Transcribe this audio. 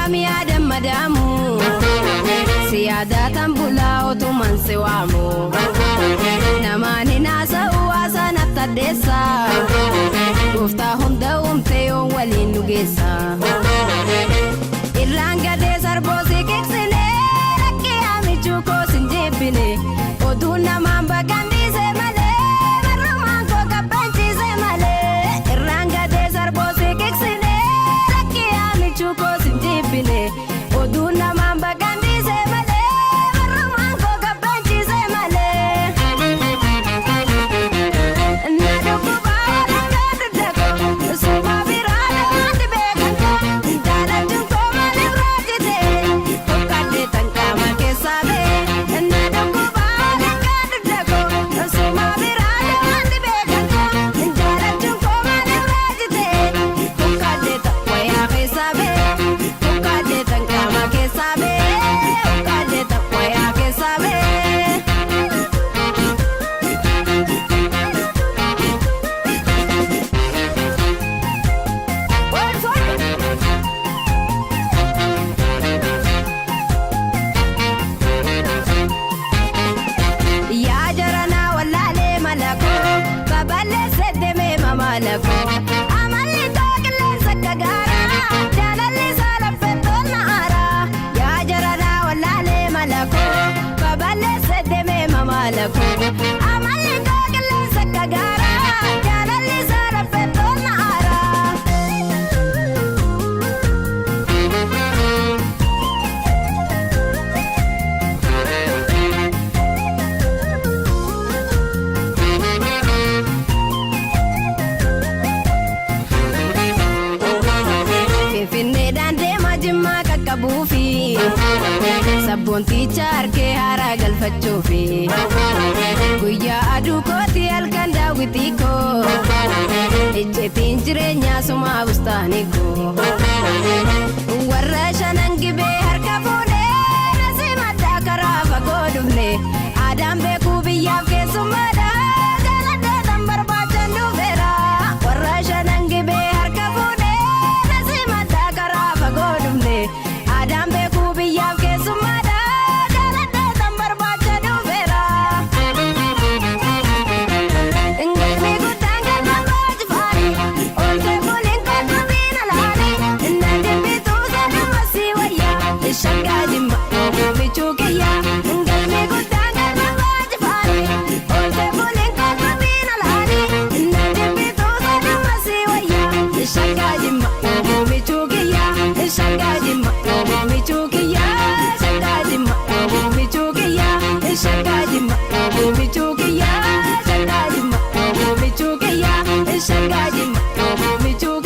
mi adam madamu siyada tambula otuman sewamu namani nasa uwasa natadesa gufta hunda umteo walin nugesa iranga de sarbosi keksine rakke amichuko sinjebine oduna mamba kandi se male marmango kapanchi se male iranga de sarbosi keksine rakke amichuko sinjebine oduna mamba kandi se male marmango kapanchi se male naduko bala nadako suma virana andbekanko dalajunko male rajite kokade tankama kesabe naduko bala nadako suma virana andbekanko dalajunko male rajite kokade takwaya kesabe kokade tankama kesabe kokade takwaya kesabe يا جرنا ولا لي ملكو قبل سدمي ما ملكو عملي توكل سكجارا جال اللي سالف النهارا يا جرنا ولا لي ملكو قبل سدمي ما ملكو عملي توكل سكجارا جال اللي سالف النهارا Finfinnee deema jimmaa qaqqabuufi sabboonticha harkee haaraa galfachuufi guyyaa aduu kooti halkan daawwitii koo icceetiin jireenyaa sumaa bustaanii koo warra shanan gibee harka fuudhee nasi maddaa karaa fagoo dhufne aadaan beekuu biyyaaf keessummaadha jaaladheetan barbaachan dhufeera warra shanan gibee harka fuudhee nasi maddaa karaa fagoo dhufne aadaan beekuu biyyaaf keessummaadha jaaladheetan barbaachan dhufeera galmi guddaan galma baajifaani ooltee buliin kootu biina laani innaan jibbituu sanuma si wayyaa shaggaa jimma oomichuu kiyyaa galmi guddaan galma baajifaani ooltee buliin kootu biina laani innaan jibbituu sanuma si wayyaa shaggaa jimma oomichuu kiyyaa shaggaa jimma oomichuu kiyyaa shaggaa jimma oomichuu kiyyaa shaggaa jimma oomichuu kiyyaa shaggaa jimma oomichuu kiyyaa shaggaa jimma oomichuu